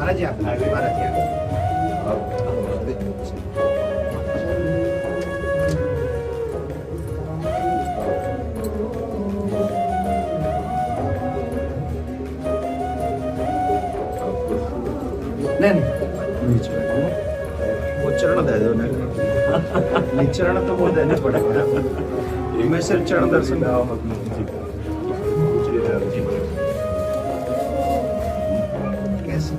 महाराज जी आप महाराज जी नहीं वो चरण दे दो नहीं चरण तो वो देने पड़ेगा मैं सिर्फ चरण दर्शन कैसे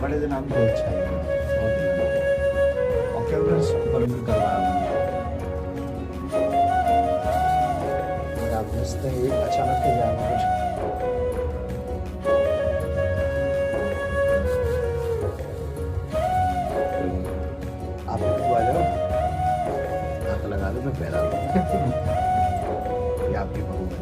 बड़े दिन आपको अच्छा है और क्या बंद करवाया आप जिसने अचानक के जाना कुछ आप आ जाओ हाथ लगा दो मैं पैरा ये आपकी बहू है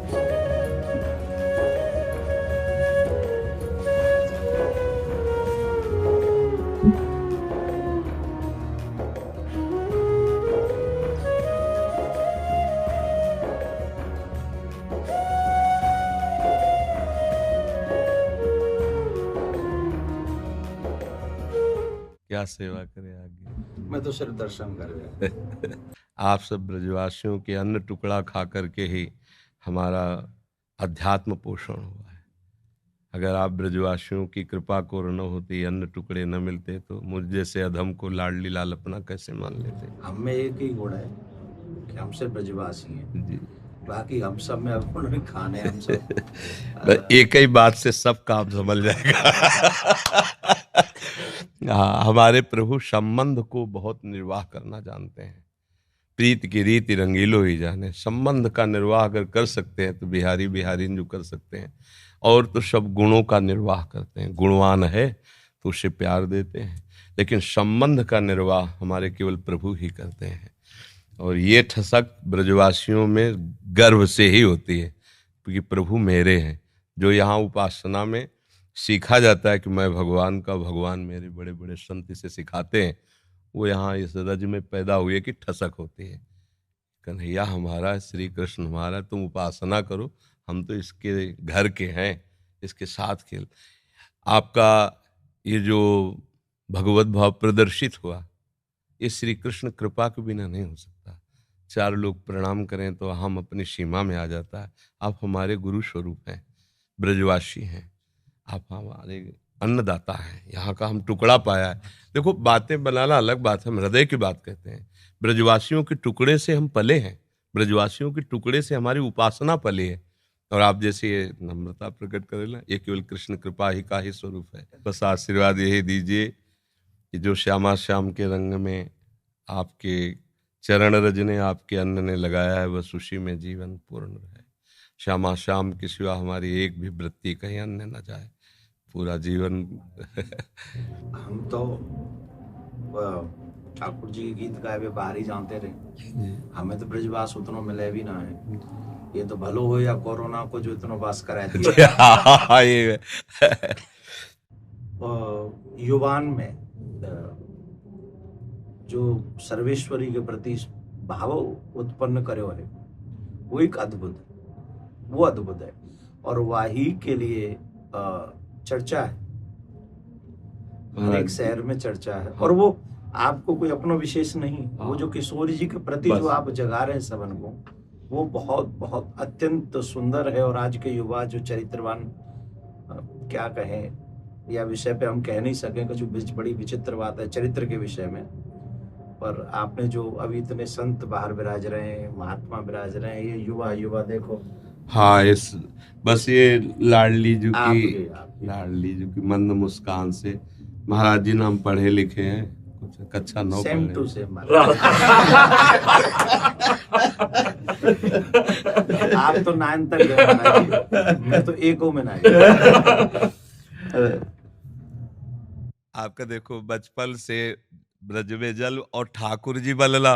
क्या सेवा करे आगे। मैं तो सिर्फ दर्शन कर रहा आप सब ब्रजवासियों के अन्न टुकड़ा खा करके ही हमारा अध्यात्म पोषण हुआ है। अगर आप ब्रजवासियों की कृपा को न होती, अन्न टुकड़े न मिलते तो मुझ जैसे अधम को लाडली लाल अपना कैसे मान लेते। हम में एक ही गुण है कि हम सिर्फ ब्रजवासी हैं जी बाकी हम सब में अब उन्होंने खाने हम सब एक ही बात से सब काम समझ जाएगा। हाँ, हमारे प्रभु संबंध को बहुत निर्वाह करना जानते हैं। प्रीत की रीति रंगीलो ही जाने। संबंध का निर्वाह अगर कर सकते हैं तो बिहारी बिहारी जो कर सकते हैं, और तो सब गुणों का निर्वाह करते हैं। गुणवान है तो उसे प्यार देते हैं, लेकिन संबंध का निर्वाह हमारे केवल प्रभु ही करते हैं। और ये ठसक ब्रजवासियों में गर्व से ही होती है, क्योंकि प्रभु मेरे हैं। जो यहाँ उपासना में सीखा जाता है कि मैं भगवान का, भगवान मेरे, बड़े बड़े संत इसे सिखाते हैं, वो यहाँ इस रज में पैदा हुए कि ठसक होती है। कन्हैया हमारा, श्री कृष्ण हमारा, तुम उपासना करो, हम तो इसके घर के हैं, इसके साथ खेल। आपका ये जो भगवत भाव प्रदर्शित हुआ, ये श्री कृष्ण कृपा के बिना नहीं हो सकता। चार लोग प्रणाम करें तो हम अपनी सीमा में आ जाता है। आप हमारे गुरु स्वरूप हैं, ब्रजवासी हैं, आप हमारे अन्नदाता हैं। यहाँ का हम टुकड़ा पाया है। देखो, बातें बनाना अलग बात है, हम हृदय की बात कहते हैं। ब्रजवासियों के टुकड़े से हम पले हैं, ब्रजवासियों के टुकड़े से हमारी उपासना पली है। और आप जैसे ये नम्रता प्रकट करें, ये केवल कृष्ण कृपा ही का ही स्वरूप है। बस आशीर्वाद यही दीजिए कि जो श्यामा श्याम के रंग में आपके चरण रज ने, आपके अन्न ने लगाया है, बस उसी में जीवन पूर्ण रहे। श्यामा श्याम की सिवा हमारी एक भी वृत्ति कहीं अन्य न जाए, पूरा जीवन। हम तो ठाकुर जी के गीत गाए हुए बाहर ही जानते रहे, हमें तो ब्रजवास उतना मिले भी ना है। ये तो भलो हो या कोरोना को जो इतना वास कराए दिया। ये युवान में जो सर्वेश्वरी के प्रति भाव उत्पन्न करे है, वो एक अद्भुत है, वो अद्भुत है। और वाही के लिए चर्चा है, हर एक शहर में चर्चा है। और वो आपको कोई अपना विशेष नहीं, वो जो किशोर जी के प्रति जो आप जगा रहे हैं सबन को, वो बहुत बहुत अत्यंत सुंदर है। और आज के युवा जो चरित्रवान, क्या कहें, या विषय पे हम कह नहीं सकें, कुछ बड़ी विचित्र बात है चरित्र के विषय में। पर आपने जो अभी इतने संत बाहर विराज रहे हैं, महात्मा विराज रहे हैं, ये युवा युवा देखो। हाँ, इस बस ये लाडली जी की मंद मुस्कान से, महाराज जी नाम पढ़े लिखे हैं, कुछ कक्षा 9 सेम टू सेम। आप तो 9 तक गए, मैं तो 1 में नहीं। आपका देखो, बचपन से ब्रज में जल और ठाकुर जी बलला,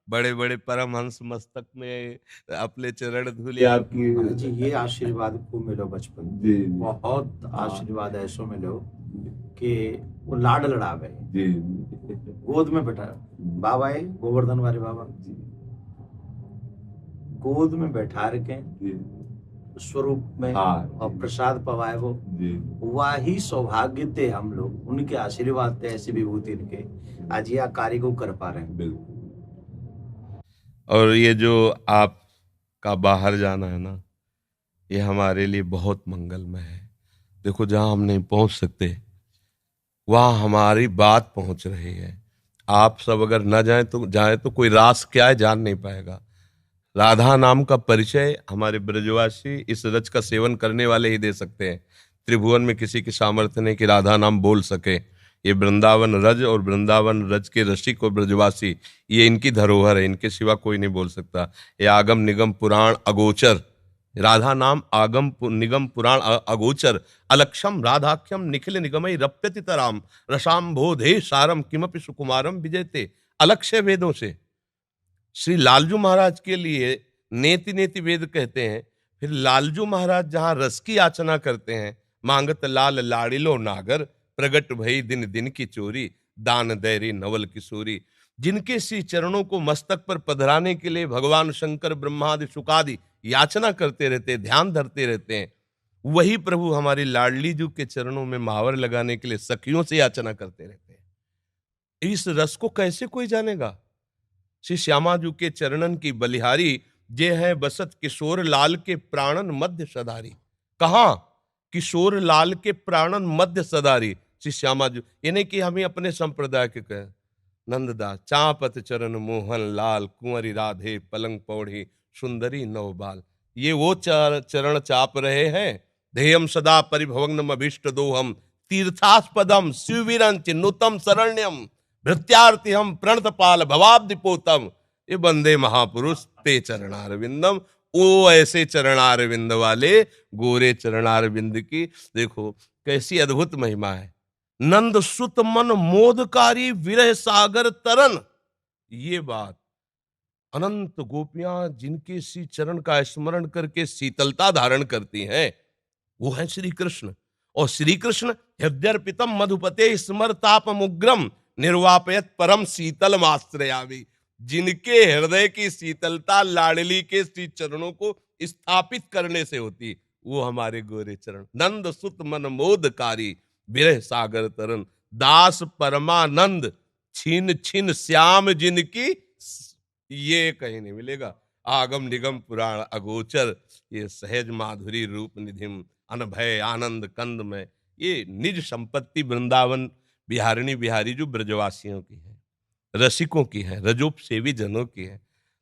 बड़े बड़े परमहंस मस्तक में अपने चरण धूले आपकी। हाँ जी, ये आशीर्वाद को मिलो बचपन में। जी बहुत आशीर्वाद ऐसो मिलो कि वो लाड लड़ावे, जी गोद में बैठा बाबा है गोवर्धन वाले बाबा, गोद में बैठा रखे स्वरूप में और प्रसाद पवाए वो, वही सौभाग्य थे हम लोग, उनके आशीर्वाद थे, ऐसी विभूति इनके आज यह कार्य को कर पा रहे हैं। बिल्कुल। और ये जो आपका बाहर जाना है ना, ये हमारे लिए बहुत मंगलमय है। देखो, जहां हम नहीं पहुंच सकते वहां हमारी बात पहुंच रही है। आप सब अगर न जाए तो कोई रास क्या है जान नहीं पाएगा। राधा नाम का परिचय हमारे ब्रजवासी इस रज का सेवन करने वाले ही दे सकते हैं। त्रिभुवन में किसी की सामर्थ्य नहीं कि राधा नाम बोल सके। ये वृंदावन रज और वृंदावन रज के रसिक और ब्रजवासी, ये इनकी धरोहर है, इनके सिवा कोई नहीं बोल सकता। ये आगम निगम पुराण अगोचर, राधा नाम आगम निगम पुराण अगोचर, अलक्षम राधाख्यम निखिल निगमई रप्यति तराम, रसाम्भोधे सारम किमपि सुकुमारम विजयते। अलक्ष्य वेदों से श्री लालजू महाराज के लिए नेति नेति वेद कहते हैं। फिर लालजू महाराज जहां रस की याचना करते हैं, मांगत लाल लाड़िलो नागर, प्रगट भई दिन दिन की चोरी, दान दैरी नवल किशोरी। जिनके श्री चरणों को मस्तक पर पधराने के लिए भगवान शंकर ब्रह्मादि शुकादि याचना करते रहते, ध्यान धरते रहते हैं, वही प्रभु हमारी लाडली जू के चरणों में महावर लगाने के लिए सखियों से याचना करते रहते हैं। इस रस को कैसे कोई जानेगा? श्री श्यामाजू के चरणन की बलिहारी, जे है बसत किशोर लाल के प्राणन मध्य सदारी। कहा? किशोर लाल के प्राणन मध्य सदारी श्री श्यामाजू। ये नहीं कि हमें अपने संप्रदाय के कहें। नंददास चापत चरण मोहन लाल, कुंवरी राधे पलंग पौड़ी, सुंदरी नवबाल। ये वो चरण चाप रहे हैं। ध्येयम सदा परिभवग्नम अभीष्ट दोहम, तीर्थास्पदम शिववीरंच नुतम शरण्यम, भृत्यार्थी हम प्रणतपाल भवाब्दिपोतम। ये बंदे महापुरुष ते चरणारविंदम। वो ऐसे चरणारविंद वाले गोरे चरणारविंद की देखो कैसी अद्भुत महिमा है। नंद सुत मन मोदकारी विरह सागर तरन। ये बात अनंत गोपियां जिनके श्री चरण का स्मरण करके शीतलता धारण करती हैं, वो है श्री कृष्ण। और श्री कृष्ण हृदयर्पितम मधुपते स्मरतापमुग्रम, निर्वापयत परम शीतल आश्रयामि। जिनके हृदय की शीतलता लाडली के श्री चरणों को स्थापित करने से होती, वो हमारे गोरे चरण। नंद सुत मन मोदकारी विरह सागर तरन, दास परमानंद छीन छीन श्याम जिनकी, ये कहीं नहीं मिलेगा। आगम निगम पुराण अगोचर, ये सहज माधुरी रूप निधिम, अनभय आनंद कंद में। ये निज संपत्ति वृंदावन बिहारिणी बिहारी जो ब्रजवासियों की है, रसिकों की है, रजोप सेवी जनों की है।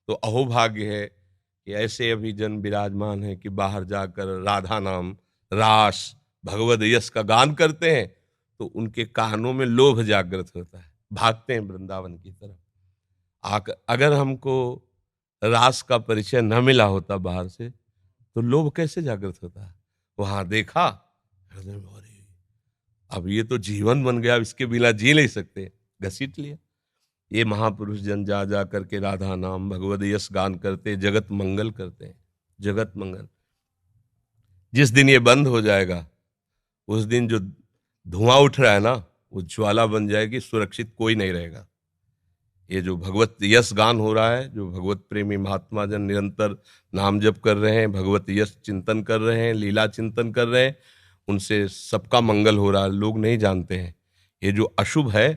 तो अहोभाग्य है कि ऐसे अभी जन विराजमान है कि बाहर जाकर राधा नाम, रास, भगवद यश का गान करते हैं तो उनके कानों में लोभ जागृत होता है, भागते हैं वृंदावन की तरफ। अगर हमको रास का परिचय न मिला होता बाहर से, तो लोभ कैसे जागृत होता है? वहां देखा, अब ये तो जीवन बन गया, इसके बिना जी नहीं सकते, घसीट लिया। ये महापुरुष जन जा जा करके राधा नाम भगवद यश गान करते, जगत मंगल करते हैं, जगत मंगल। जिस दिन ये बंद हो जाएगा, उस दिन जो धुआं उठ रहा है ना, वो ज्वाला बन जाएगी, सुरक्षित कोई नहीं रहेगा। ये जो भगवत यश गान हो रहा है, जो भगवत प्रेमी महात्मा जन निरंतर नाम जप कर रहे हैं, भगवत यश चिंतन कर रहे हैं, लीला चिंतन कर रहे हैं, उनसे सबका मंगल हो रहा है। लोग नहीं जानते हैं ये जो अशुभ है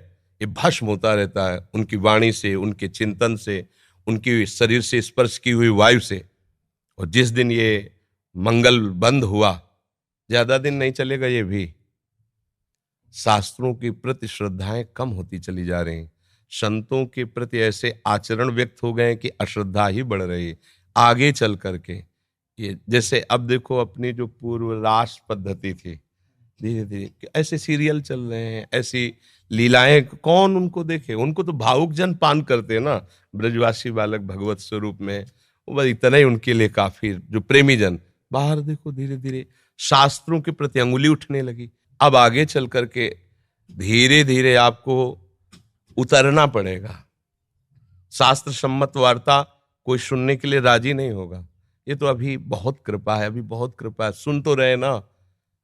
ये भस्म होता रहता है उनकी वाणी से, उनके चिंतन से, उनकी शरीर से स्पर्श की हुई वायु से। और जिस दिन ये मंगल बंद हुआ, ज्यादा दिन नहीं चलेगा, ये भी शास्त्रों के प्रति श्रद्धाएं कम होती चली जा रही, संतों के प्रति ऐसे आचरण व्यक्त हो गए कि अश्रद्धा ही बढ़ रही आगे चल करके। ये जैसे अब देखो अपनी जो पूर्व रास पद्धति थी, धीरे धीरे ऐसे सीरियल चल रहे हैं, ऐसी लीलाएं, कौन उनको देखे? उनको तो भावुक जन पान करते हैं ना, ब्रजवासी बालक भगवत स्वरूप में, वो बस इतना ही उनके लिए काफी। जो प्रेमी जन बाहर देखो, धीरे धीरे शास्त्रों के प्रति अंगुली उठने लगी। अब आगे चल करके धीरे धीरे आपको उतरना पड़ेगा, शास्त्र सम्मत वार्ता कोई सुनने के लिए राजी नहीं होगा। ये तो अभी बहुत कृपा है, अभी बहुत कृपा है, सुन तो रहे ना,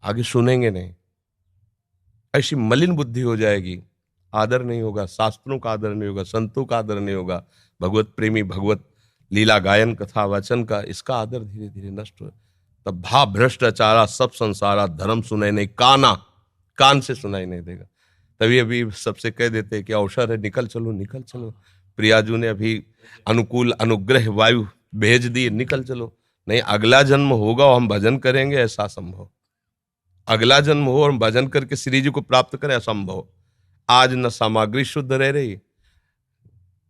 आगे सुनेंगे नहीं। ऐसी मलिन बुद्धि हो जाएगी, आदर नहीं होगा, शास्त्रों का आदर नहीं होगा, संतों का आदर नहीं होगा, भगवत प्रेमी, भगवत लीला गायन कथा वाचन का, इसका आदर धीरे धीरे नष्ट हो। तब भा भ्रष्टाचारा सब संसारा, धर्म सुनाई नहीं, कान से सुनाई नहीं देगा। तभी अभी सबसे कह देते हैं कि अवसर है, निकल चलो निकल चलो। प्रियाजू ने अभी अनुकूल अनुग्रह वायु भेज दिए, निकल चलो। नहीं, अगला जन्म होगा और हम भजन करेंगे, ऐसा संभव। अगला जन्म हो और हम भजन करके श्री जी को प्राप्त करें, असंभव। आज न सामग्री शुद्ध रह रही,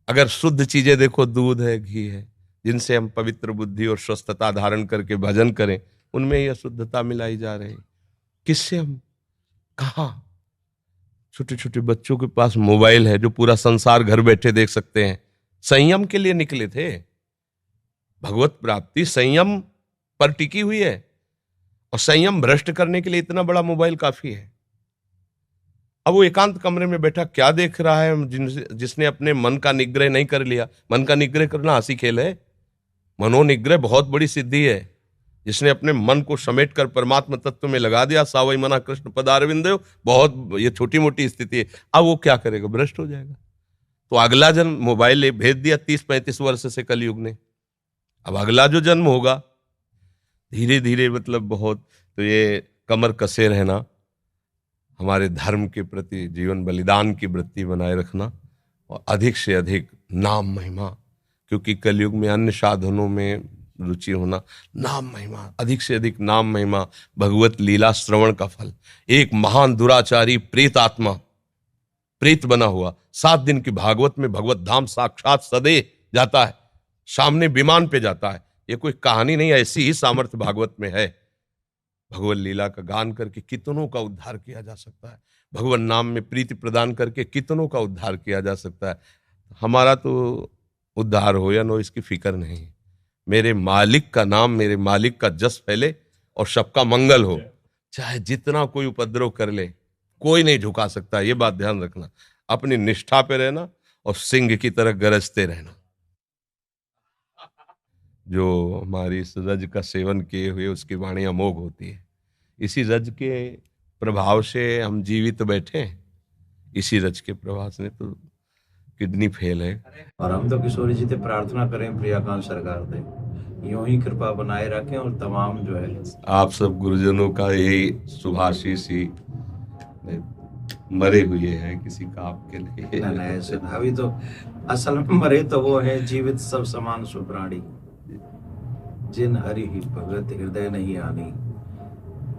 अगर शुद्ध चीजें देखो, दूध है, घी है, जिनसे हम पवित्र बुद्धि और स्वस्थता धारण करके भजन करें, उनमें यह शुद्धता मिलाई जा रही। किससे हम कहा? छोटे छोटे बच्चों के पास मोबाइल है, जो पूरा संसार घर बैठे देख सकते हैं। संयम के लिए निकले थे, भगवत प्राप्ति संयम पर टिकी हुई है, और संयम भ्रष्ट करने के लिए इतना बड़ा मोबाइल काफी है। अब वो एकांत कमरे में बैठा क्या देख रहा है? जिसने अपने मन का निग्रह नहीं कर लिया। मन का निग्रह करना हंसी खेल है, मनोनिग्रह बहुत बड़ी सिद्धि है। जिसने अपने मन को समेट कर परमात्मा तत्व में लगा दिया, सावई मना कृष्ण पदारविंदो, बहुत ये छोटी मोटी स्थिति है। अब वो क्या करेगा? भ्रष्ट हो जाएगा। तो अगला जन्म मोबाइल भेज दिया 30-35 वर्ष से कलयुग ने। अब अगला जो जन्म होगा धीरे धीरे, मतलब बहुत, तो ये कमर कसे रहना, हमारे धर्म के प्रति जीवन बलिदान की वृत्ति बनाए रखना, और अधिक से अधिक नाम महिमा, क्योंकि कलयुग में अन्य साधनों में रुचि होना, नाम महिमा, अधिक से अधिक नाम महिमा, भगवत लीला श्रवण का फल। एक महान दुराचारी प्रेत आत्मा, प्रेत बना हुआ, 7 दिन की भागवत में भगवत धाम साक्षात सदे जाता है, सामने विमान पे जाता है। ये कोई कहानी नहीं, ऐसी ही सामर्थ्य भागवत में है। भगवत लीला का गान करके कितनों का उद्धार किया जा सकता है, भगवान नाम में प्रीति प्रदान करके कितनों का उद्धार किया जा सकता है। हमारा तो उद्धार हो या नो, इसकी फिक्र नहीं। मेरे मालिक का नाम, मेरे मालिक का जस फैले और सबका मंगल हो। चाहे जितना कोई उपद्रव कर ले, कोई नहीं झुका सकता। ये बात ध्यान रखना, अपनी निष्ठा पे रहना और सिंह की तरह गरजते रहना। जो हमारी इस रज का सेवन किए हुए, उसकी वाणी अमोघ होती है। इसी रज के प्रभाव से हम जीवित बैठे हैं, इसी रज के प्रभाव से। तो किडनी फेल है। और हम तो किशोरी जी से प्रार्थना करें, प्रियाकांत सरकार से यूं ही कृपा बनाए रखें, और तमाम जो है आप सब गुरुजनों का यही शुभाशीष ही मरे हुए हैं, किसी का आपके लिए ना ऐसे। अभी तो असल में मरे तो वो है, जीवित सब समान सुप्राणी, जिन हरि ही भगत हृदय नहीं आनी।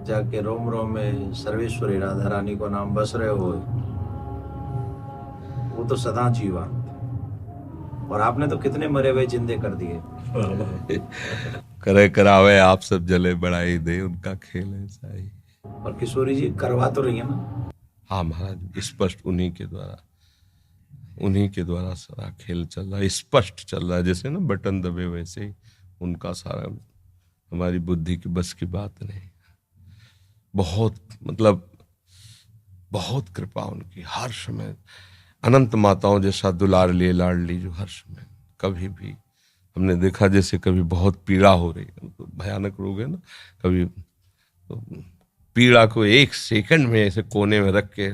जाके रोम रोम में सर्वेश्वरी राधा रानी को नाम बस रहे हो, वो तो सदा जीवन। और आपने तो कितने मरे हुए जिंदे कर दिए। करे करावे आप सब जले बढ़ाई दे, उनका खेल ऐसा ही। और किशोरी जी करवा तो रही है ना? हाँ महाराज, स्पष्ट उन्हीं के द्वारा सारा खेल चल रहा है, स्पष्ट चल रहा है। जैसे ना बटन दबे, वैसे ही उनका सारा, हमारी बुद्धि की बस की बात नहीं। बहुत, मतलब बहुत कृपा उनकी, हर समय अनंत माताओं जैसा दुलार लिए लाडली, जो हर समय कभी भी हमने देखा, जैसे कभी बहुत पीड़ा हो रही है, तो भयानक रोग है ना, कभी तो पीड़ा को 1 सेकंड में ऐसे कोने में रख के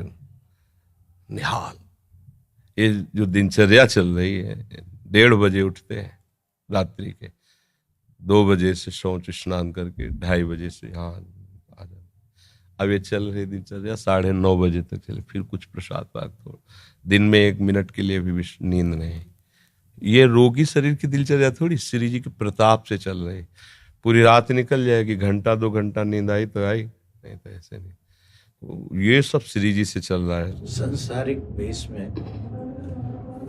निहाल। ये जो दिनचर्या चल रही है, 1:30 बजे उठते हैं रात्रि के, 2 बजे से शौच स्नान करके 2:30 बजे से यहाँ आ जाते। अब ये चल रही दिनचर्या 9:30 बजे तक चले, फिर कुछ प्रसाद पाक, थोड़ा दिन में 1 मिनट के लिए भी नींद नहीं। ये रोगी शरीर की दिनचर्या थोड़ी श्री जी के प्रताप से चल रही। पूरी रात निकल जाएगी, 1-2 घंटा नींद आई तो आई, नहीं तो ऐसे नहीं। ये सब श्री जी से चल रहा है। संसारिक बेस में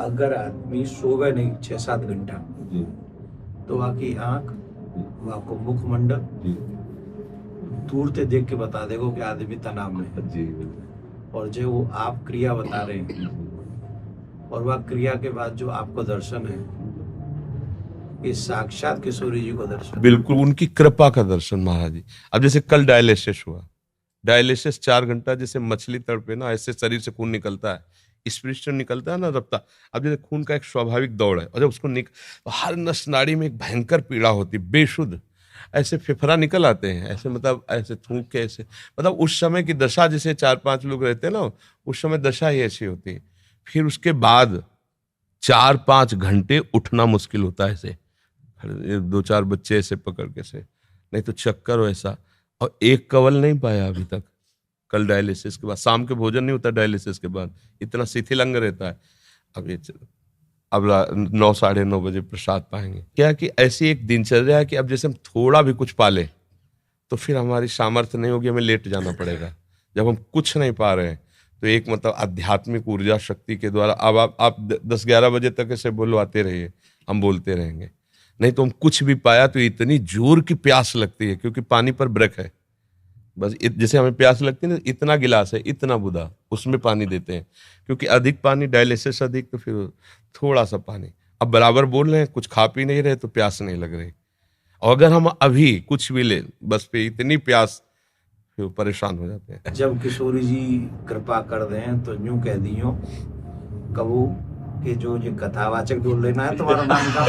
अगर आदमी सोवे नहीं 6-7 घंटा, तो आपकी आंख, आपको मुखमंडल दूर से देख के बता देगा कि आदमी तनाव में है जी। और जो वो आप क्रिया बता रहे हैं, और वह क्रिया के बाद जो आपको दर्शन है, ये साक्षात किशोरी जी को दर्शन, बिल्कुल उनकी कृपा का दर्शन महाराज जी। अब जैसे कल डायलिसिस हुआ, डायलिसिस 4 घंटा, जैसे मछली तड़पे ना, ऐसे शरीर से खून निकलता है, स्पिरिट से निकलता है ना रफ्तार, अब जैसे खून का एक स्वाभाविक दौड़ है, और जब उसको तो हर नस नाड़ी में एक भयंकर पीड़ा होती, बेशुद्ध ऐसे फेफड़ा निकल आते हैं, ऐसे मतलब ऐसे थूक के, ऐसे मतलब उस समय की दशा, जैसे 4-5 लोग रहते हैं ना, उस समय दशा ही ऐसी होती है। फिर उसके बाद 4-5 घंटे उठना मुश्किल होता है, ऐसे 2-4 बच्चे ऐसे पकड़ के से, नहीं तो चक्कर वैसा, और एक कवल नहीं पाया अभी तक। कल डायलिसिस के बाद शाम के भोजन नहीं होता, डायलिसिस के बाद इतना शिथिल अंग रहता है। अब 9-9:30 बजे प्रसाद पाएंगे। क्या कि ऐसी एक दिनचर्या है कि अब जैसे हम थोड़ा भी कुछ पाले तो फिर हमारी सामर्थ्य नहीं होगी, हमें लेट जाना पड़ेगा। जब हम कुछ नहीं पा रहे हैं तो एक मतलब आध्यात्मिक ऊर्जा शक्ति के द्वारा अब आप 10-11 बजे तक ऐसे बुलवाते रहिए, हम बोलते रहेंगे। नहीं तो हम कुछ भी पाया तो इतनी जोर की प्यास लगती है, क्योंकि पानी पर ब्रेक है। बस जैसे हमें प्यास लगती है ना, इतना गिलास है, इतना बुदा, उसमें पानी देते हैं, क्योंकि अधिक पानी, डायलिसिस अधिक, तो फिर थोड़ा सा पानी। अब बराबर बोल रहे हैं, कुछ खा पी नहीं रहे तो प्यास नहीं लग रही। और अगर हम अभी कुछ भी ले, बस पे इतनी प्यास, फिर परेशान हो जाते हैं। जब किशोरी जी कृपा कर दें तो यूं कह दियो कबू कि जो ये कथावाचक ढूंढ लेना है तुम्हारा नाम का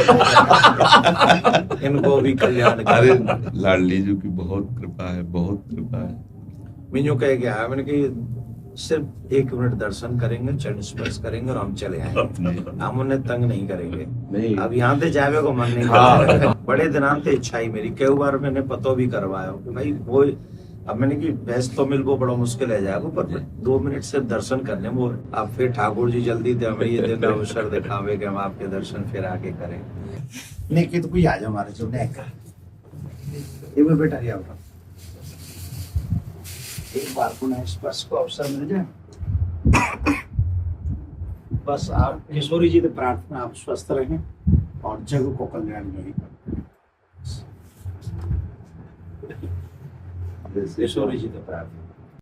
इनको भी कल्याण अरे करे। लाडली जी की बहुत कृपा है, बहुत कृपा है। मैं यूं कह गया, मैंने कहा सिर्फ 1 मिनट दर्शन करेंगे, चरण स्पर्श करेंगे और हम चले आएंगे, हम उन्हें तंग नहीं करेंगे। नहीं। अब यहाँ से जावे को मन नहीं करता। बड़े दिनांत से इच्छा ही मेरी, कई बार मैंने पतो भी करवाया कि भाई वो, अब मैंने कि भैंस तो मिल वो बड़ा मुश्किल है जाएगा, पर 2 मिनट सिर्फ दर्शन करने वो। अब फिर ठाकुर जी जल्दी दे हमें ये दिन अवसर दिखावे कि हम आपके दर्शन फिर आके करें। नहीं कि तो कोई आ जाओ हमारे जो नेक ये वो बेटा ये आओ, एक बार पुनः स्पर्श को अवसर मिल जाए। बस आप किशोरी जी से प्रार्थना, आप स्वस्थ रहें और जग को कल्याण में किशोरी जी से प्रार्थना।